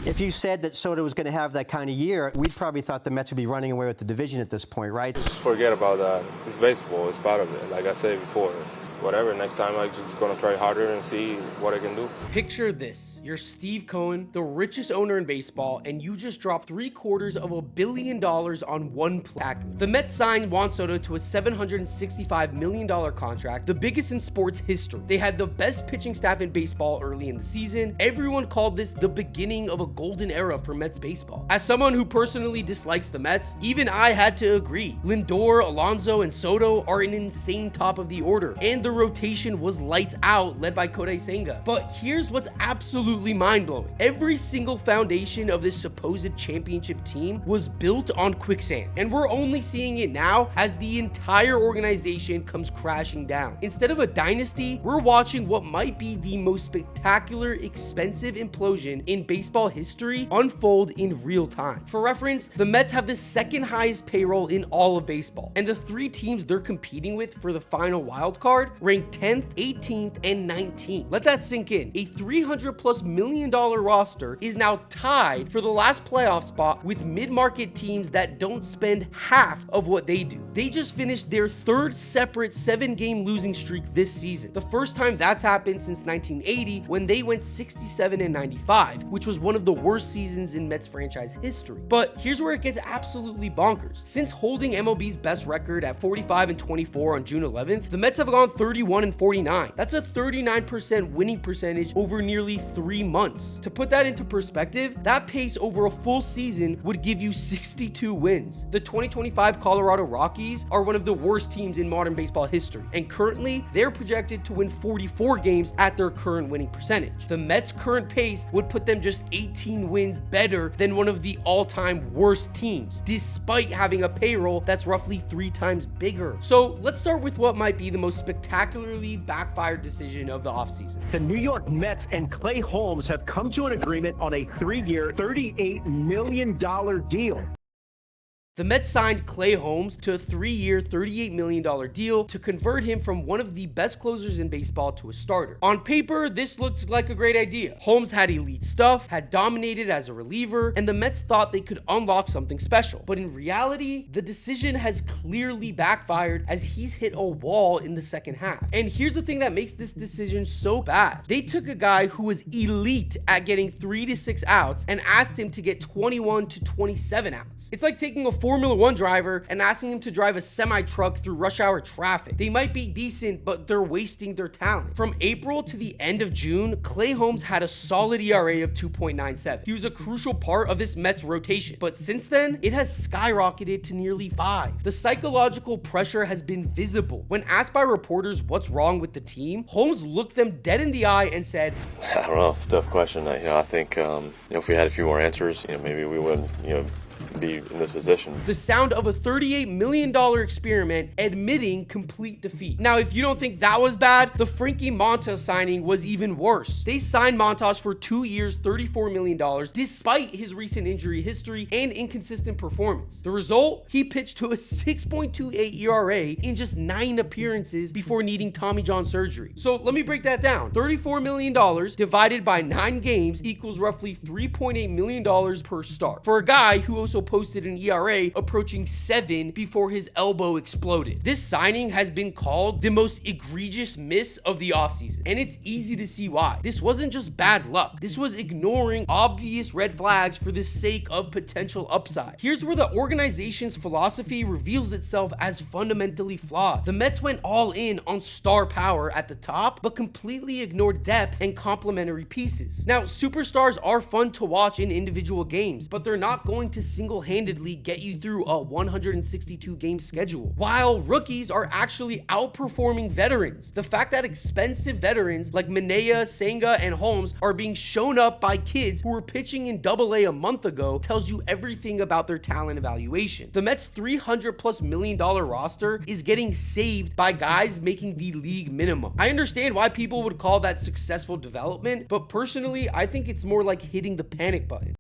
If you said that Soto was going to have that kind of year, we'd probably thought the Mets would be running away with the division at this point, right? Just forget about that. It's baseball. It's part of it. Like I said before, whatever. Next time, I'm just going to try harder and see what I can do. Picture this. You're Steve Cohen, the richest owner in baseball, and you just dropped $750 million on one player. The Mets signed Juan Soto to a $765 million contract, the biggest in sports history. They had the best pitching staff in baseball early in the season. Everyone called this the beginning of a golden era for Mets baseball. As someone who personally dislikes the Mets, even I had to agree. Lindor, Alonso, and Soto are an insane top of the order, and the rotation was lights out, led by Kodai Senga. But here's what's absolutely mind-blowing. Every single foundation of this supposed championship team was built on quicksand, and we're only seeing it now as the entire organization comes crashing down. Instead of a dynasty, we're watching what might be the most spectacular, expensive implosion in baseball history unfold in real time. For reference, the Mets have the second highest payroll in all of baseball, and the three teams they're competing with for the final wild card ranked 10th, 18th, and 19th. Let that sink in. A $300+ million roster is now tied for the last playoff spot with mid-market teams that don't spend half of what they do. They just finished their third separate 7-game losing streak this season. The first time that's happened since 1980, when they went 67-95, which was one of the worst seasons in Mets franchise history. But here's where it gets absolutely bonkers. Since holding MLB's best record at 45-24 on June 11th, the Mets have gone 31-49. That's a 39% winning percentage over nearly 3 months. To put that into perspective, that pace over a full season would give you 62 wins. The 2025 Colorado Rockies are one of the worst teams in modern baseball history, and currently they're projected to win 44 games at their current winning percentage. The Mets' current pace would put them just 18 wins better than one of the all-time worst teams, despite having a payroll that's roughly 3 times bigger. So let's start with what might be the most spectacularly backfired decision of the offseason. The New York Mets and Klay Holmes have come to an agreement on a 3-year, $38 million deal. The Mets signed Klay Holmes to a 3-year, $38 million deal to convert him from one of the best closers in baseball to a starter. On paper, this looked like a great idea. Holmes had elite stuff, had dominated as a reliever, and the Mets thought they could unlock something special. But in reality, the decision has clearly backfired as he's hit a wall in the second half. And here's the thing that makes this decision so bad. They took a guy who was elite at getting 3 to 6 outs and asked him to get 21 to 27 outs. It's like taking a Formula One driver and asking him to drive a semi-truck through rush hour traffic. They might be decent, but they're wasting their talent. From April to the end of June, Klay Holmes had a solid ERA of 2.97. He was a crucial part of this Mets rotation, but since then, it has skyrocketed to nearly 5. The psychological pressure has been visible. When asked by reporters what's wrong with the team, Holmes looked them dead in the eye and said, I don't know, it's a tough question. I think if we had a few more answers, maybe we wouldn't, be in this position. The sound of a $38 million experiment admitting complete defeat. Now, if you don't think that was bad, the Frankie Montas signing was even worse. They signed Montas for 2 years, $34 million, despite his recent injury history and inconsistent performance. The result? He pitched to a 6.28 ERA in just 9 appearances before needing Tommy John surgery. So let me break that down. $34 million divided by 9 games equals roughly $3.8 million per start. For a guy who also posted an ERA approaching 7 before his elbow exploded. This signing has been called the most egregious miss of the offseason, and it's easy to see why. This wasn't just bad luck. This was ignoring obvious red flags for the sake of potential upside. Here's where the organization's philosophy reveals itself as fundamentally flawed. The Mets went all in on star power at the top, but completely ignored depth and complementary pieces. Now, superstars are fun to watch in individual games, but they're not going to single-handedly get you through a 162 game schedule, while rookies are actually outperforming veterans. The fact that expensive veterans like Manaea, Senga, and Holmes are being shown up by kids who were pitching in AA a month ago tells you everything about their talent evaluation. The Mets' $300+ million roster is getting saved by guys making the league minimum. I understand why people would call that successful development, but personally, I think it's more like hitting the panic button.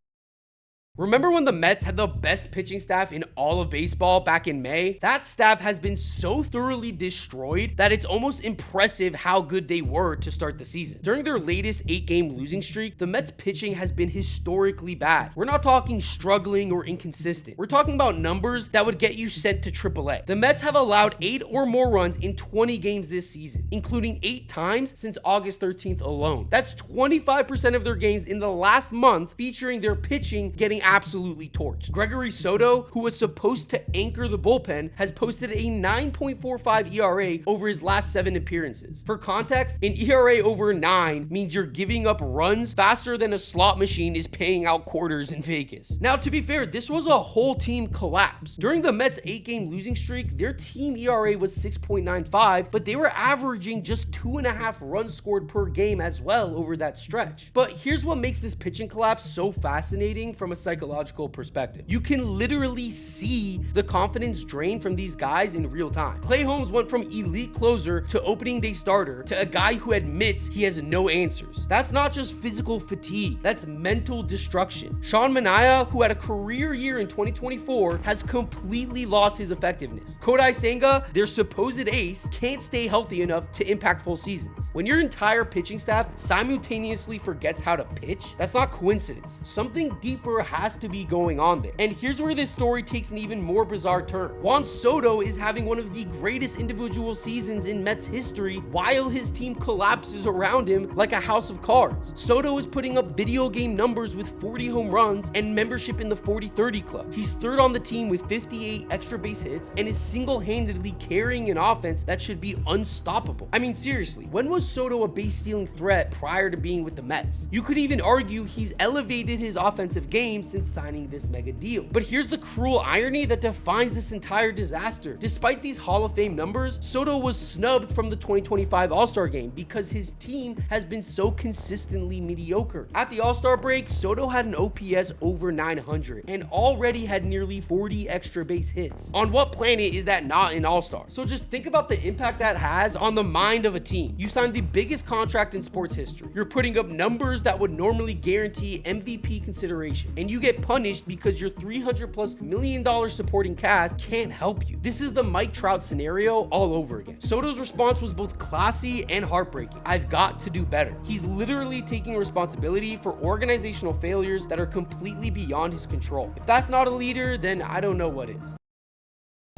Remember when the Mets had the best pitching staff in all of baseball back in May? That staff has been so thoroughly destroyed that it's almost impressive how good they were to start the season. During their latest 8-game losing streak, the Mets pitching has been historically bad. We're not talking struggling or inconsistent. We're talking about numbers that would get you sent to AAA. The Mets have allowed 8 or more runs in 20 games this season, including 8 times since August 13th alone. That's 25% of their games in the last month featuring their pitching getting absolutely torched. Gregory Soto, who was supposed to anchor the bullpen, has posted a 9.45 ERA over his last 7 appearances. For context, an ERA over 9 means you're giving up runs faster than a slot machine is paying out quarters in Vegas. Now, to be fair, this was a whole team collapse. During the Mets' 8-game losing streak, their team ERA was 6.95, but they were averaging just 2.5 runs scored per game as well over that stretch. But here's what makes this pitching collapse so fascinating from a psychological perspective. You can literally see the confidence drain from these guys in real time. Klay Holmes went from elite closer to opening day starter to a guy who admits he has no answers. That's not just physical fatigue, that's mental destruction. Sean Manaea, who had a career year in 2024, has completely lost his effectiveness. Kodai Senga, their supposed ace, can't stay healthy enough to impact full seasons. When your entire pitching staff simultaneously forgets how to pitch, that's not coincidence. Something deeper has to be going on there. And here's where this story takes an even more bizarre turn. Juan Soto is having one of the greatest individual seasons in Mets history while his team collapses around him like a house of cards. Soto is putting up video game numbers with 40 home runs and membership in the 40-30 club. He's third on the team with 58 extra base hits and is single-handedly carrying an offense that should be unstoppable. I mean, seriously, when was Soto a base-stealing threat prior to being with the Mets? You could even argue he's elevated his offensive game since signing this mega deal. But here's the cruel irony that defines this entire disaster. Despite these Hall of Fame numbers, Soto was snubbed from the 2025 All-Star game because his team has been so consistently mediocre. At the All-Star break, Soto had an OPS over 900 and already had nearly 40 extra base hits. On what planet is that not an All-Star? So just think about the impact that has on the mind of a team. You signed the biggest contract in sports history. You're putting up numbers that would normally guarantee MVP consideration, and you get punished because your $300+ million supporting cast can't help you. This is the Mike Trout scenario all over again. Soto's response was both classy and heartbreaking. I've got to do better. He's literally taking responsibility for organizational failures that are completely beyond his control. If that's not a leader, then I don't know what is.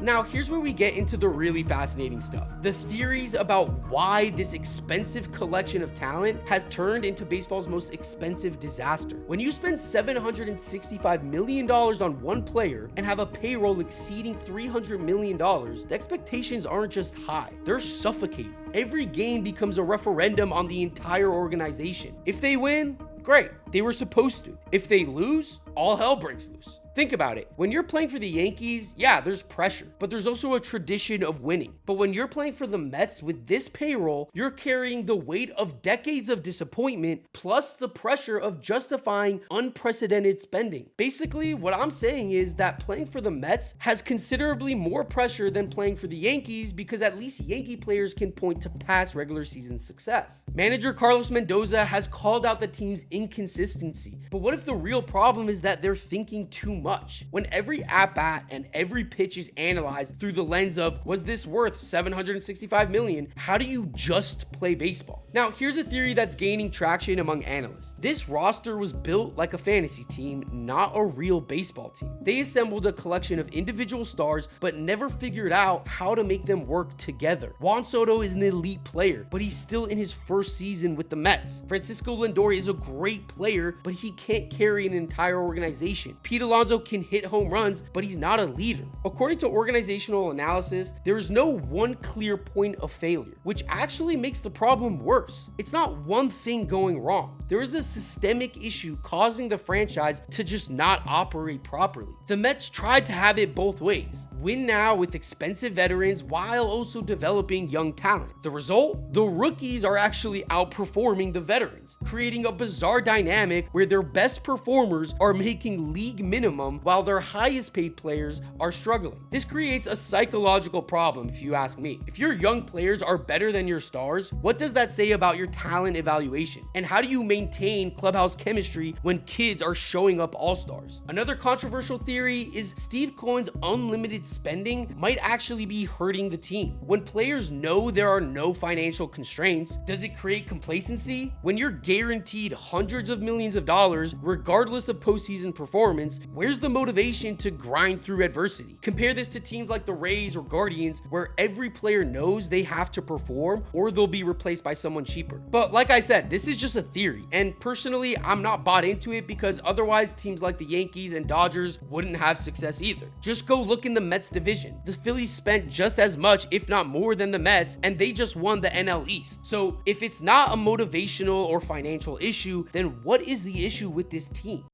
Now, here's where we get into the really fascinating stuff. The theories about why this expensive collection of talent has turned into baseball's most expensive disaster. When you spend $765 million on one player and have a payroll exceeding $300 million, the expectations aren't just high, they're suffocating. Every game becomes a referendum on the entire organization. If they win, great, they were supposed to. If they lose, all hell breaks loose. Think about it. When you're playing for the Yankees, yeah, there's pressure, but there's also a tradition of winning. But when you're playing for the Mets with this payroll, you're carrying the weight of decades of disappointment plus the pressure of justifying unprecedented spending. Basically, what I'm saying is that playing for the Mets has considerably more pressure than playing for the Yankees because at least Yankee players can point to past regular season success. Manager Carlos Mendoza has called out the team's inconsistency. But what if the real problem is that they're thinking too much? When every at-bat and every pitch is analyzed through the lens of, was this worth $765 million? How do you just play baseball? Now, here's a theory that's gaining traction among analysts. This roster was built like a fantasy team, not a real baseball team. They assembled a collection of individual stars, but never figured out how to make them work together. Juan Soto is an elite player, but he's still in his first season with the Mets. Francisco Lindor is a great player, but he can't carry an entire organization. Pete Alonso can hit home runs, but he's not a leader. According to organizational analysis, there is no one clear point of failure, which actually makes the problem worse. It's not one thing going wrong. There is a systemic issue causing the franchise to just not operate properly. The Mets tried to have it both ways. Win now with expensive veterans while also developing young talent. The result? The rookies are actually outperforming the veterans, creating a bizarre dynamic where their best performers are making league minimum minimum while their highest paid players are struggling. This creates a psychological problem if you ask me. If your young players are better than your stars, what does that say about your talent evaluation? And how do you maintain clubhouse chemistry when kids are showing up all-stars? Another controversial theory is Steve Cohen's unlimited spending might actually be hurting the team. When players know there are no financial constraints, does it create complacency? When you're guaranteed hundreds of millions of dollars, regardless of postseason performance, where's the motivation to grind through adversity? Compare this to teams like the Rays or Guardians, where every player knows they have to perform or they'll be replaced by someone cheaper. But like I said, this is just a theory, and personally, I'm not bought into it because otherwise teams like the Yankees and Dodgers wouldn't have success either. Just go look in the Mets division. The Phillies spent just as much, if not more, than the Mets, and they just won the NL East. So if it's not a motivational or financial issue, then what is the issue with this team?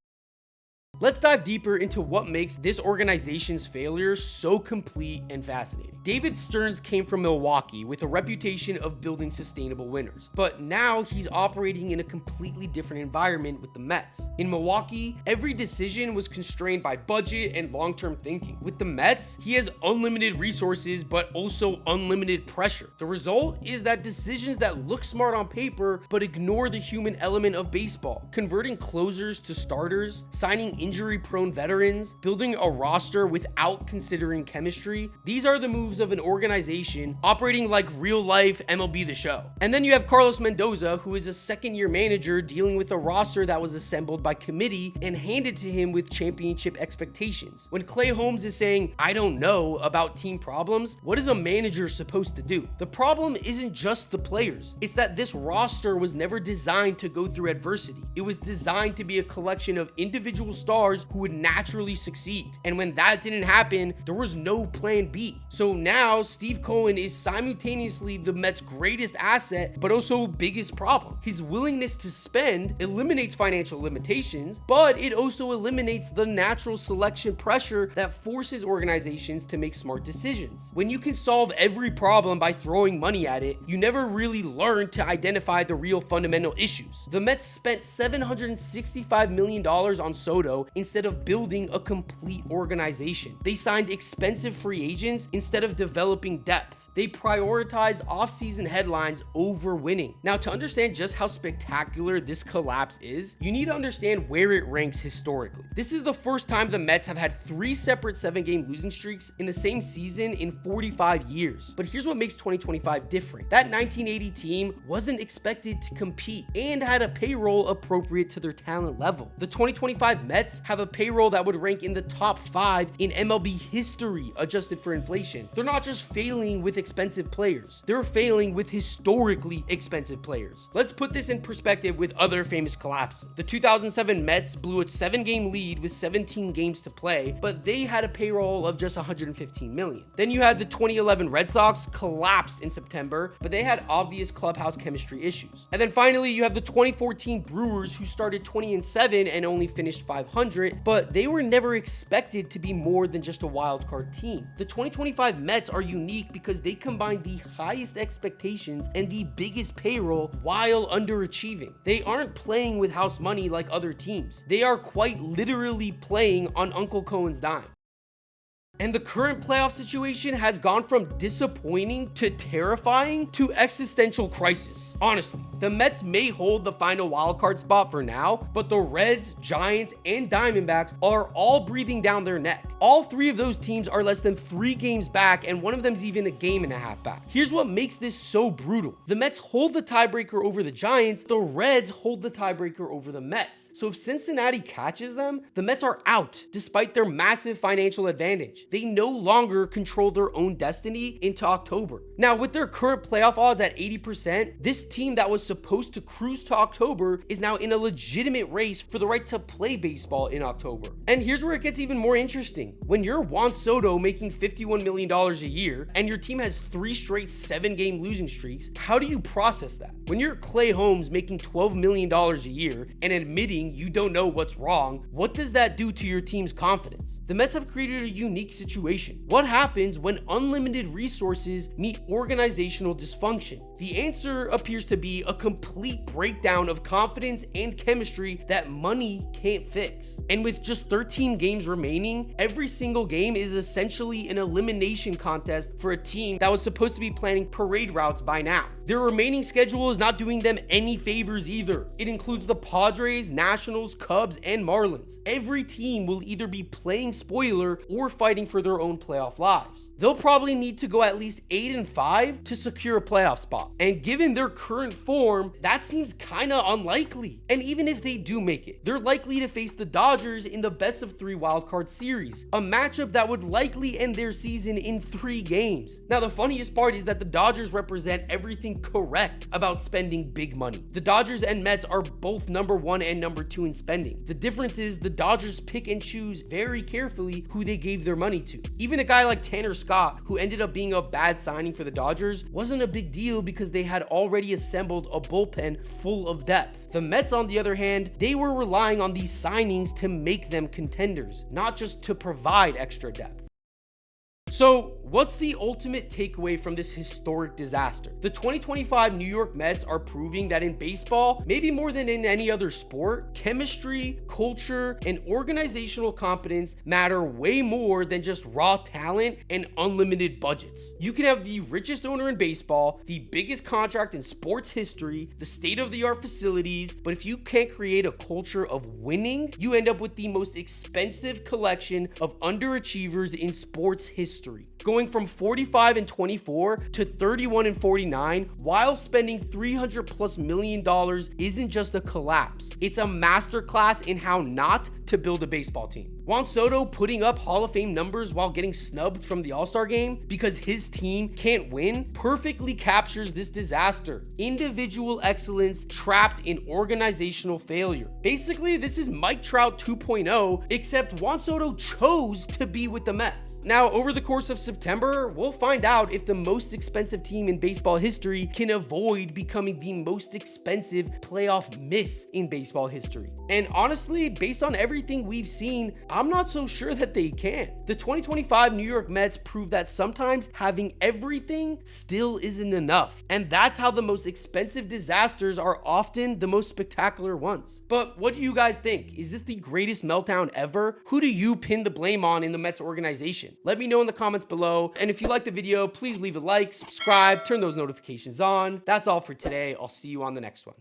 Let's dive deeper into what makes this organization's failure so complete and fascinating. David Stearns came from Milwaukee with a reputation of building sustainable winners, but now he's operating in a completely different environment with the Mets. In Milwaukee, every decision was constrained by budget and long-term thinking. With the Mets, he has unlimited resources, but also unlimited pressure. The result is that decisions that look smart on paper, but ignore the human element of baseball. Converting closers to starters, signing injury-prone veterans, building a roster without considering chemistry. These are the moves of an organization operating like real-life MLB The Show. And then you have Carlos Mendoza, who is a second-year manager dealing with a roster that was assembled by committee and handed to him with championship expectations. When Klay Holmes is saying, "I don't know," about team problems, what is a manager supposed to do? The problem isn't just the players. It's that this roster was never designed to go through adversity. It was designed to be a collection of individual stars who would naturally succeed. And when that didn't happen, there was no plan B. So now Steve Cohen is simultaneously the Mets' greatest asset, but also biggest problem. His willingness to spend eliminates financial limitations, but it also eliminates the natural selection pressure that forces organizations to make smart decisions. When you can solve every problem by throwing money at it, you never really learn to identify the real fundamental issues. The Mets spent $765 million on Soto instead of building a complete organization. They signed expensive free agents instead of developing depth. They prioritized offseason headlines over winning. Now, to understand just how spectacular this collapse is, you need to understand where it ranks historically. This is the first time the Mets have had 3 separate 7-game losing streaks in the same season in 45 years. But here's what makes 2025 different. That 1980 team wasn't expected to compete and had a payroll appropriate to their talent level. The 2025 Mets have a payroll that would rank in the top 5 in MLB history, adjusted for inflation. They're not just failing with expensive players, they're failing with historically expensive players. Let's put this in perspective with other famous collapses. The 2007 Mets blew a 7-game lead with 17 games to play, but they had a payroll of just $115 million. Then you had the 2011 Red Sox collapsed in September, but they had obvious clubhouse chemistry issues. And then finally, you have the 2014 Brewers, who started 20-7 and only finished 500, but they were never expected to be more than just a wild card team. The 2025 Mets are unique because they combine the highest expectations and the biggest payroll while underachieving. They aren't playing with house money like other teams. They are quite literally playing on Uncle Cohen's dime. And the current playoff situation has gone from disappointing to terrifying to existential crisis. Honestly, the Mets may hold the final wildcard spot for now, but the Reds, Giants, and Diamondbacks are all breathing down their neck. All 3 of those teams are less than 3 games back, and one of them is even a game and a half back. Here's what makes this so brutal. The Mets hold the tiebreaker over the Giants, the Reds hold the tiebreaker over the Mets. So if Cincinnati catches them, the Mets are out, despite their massive financial advantage. They no longer control their own destiny into October. Now, with their current playoff odds at 80%, this team that was supposed to cruise to October is now in a legitimate race for the right to play baseball in October. And here's where it gets even more interesting. When you're Juan Soto making $51 million a year and your team has 3 straight 7-game losing streaks, how do you process that? When you're Klay Holmes making $12 million a year and admitting you don't know what's wrong, what does that do to your team's confidence? The Mets have created a unique situation. What happens when unlimited resources meet organizational dysfunction? The answer appears to be a complete breakdown of confidence and chemistry that money can't fix. And with just 13 games remaining, every single game is essentially an elimination contest for a team that was supposed to be planning parade routes by now. Their remaining schedule is not doing them any favors either. It includes the Padres, Nationals, Cubs, and Marlins. Every team will either be playing spoiler or fighting for their own playoff lives. They'll probably need to go at least 8-5 to secure a playoff spot. And given their current form, that seems kinda unlikely. And even if they do make it, they're likely to face the Dodgers in the best of 3 wildcard series, a matchup that would likely end their season in 3 games. Now, the funniest part is that the Dodgers represent everything correct about spending big money. The Dodgers and Mets are both number 1 and number 2 in spending. The difference is the Dodgers pick and choose very carefully who they gave their money to. Even a guy like Tanner Scott, who ended up being a bad signing for the Dodgers, wasn't a big deal because they had already assembled a bullpen full of depth. The Mets, on the other hand, they were relying on these signings to make them contenders, not just to provide extra depth. So, what's the ultimate takeaway from this historic disaster? The 2025 New York Mets are proving that in baseball, maybe more than in any other sport, chemistry, culture, and organizational competence matter way more than just raw talent and unlimited budgets. You can have the richest owner in baseball, the biggest contract in sports history, the state-of-the-art facilities, but if you can't create a culture of winning, you end up with the most expensive collection of underachievers in sports history. Going from 45-24 to 31-49 while spending $300+ million isn't just a collapse. It's a masterclass in how not to build a baseball team. Juan Soto putting up Hall of Fame numbers while getting snubbed from the All-Star game because his team can't win perfectly captures this disaster. Individual excellence trapped in organizational failure. Basically, this is Mike Trout 2.0, except Juan Soto chose to be with the Mets. Now, over the course of September, we'll find out if the most expensive team in baseball history can avoid becoming the most expensive playoff miss in baseball history. And honestly, based on everything we've seen, I'm not so sure that they can. The 2025 New York Mets prove that sometimes having everything still isn't enough. And that's how the most expensive disasters are often the most spectacular ones. But what do you guys think? Is this the greatest meltdown ever? Who do you pin the blame on in the Mets organization? Let me know in the comments below. And if you liked the video, please leave a like, subscribe, turn those notifications on. That's all for today. I'll see you on the next one.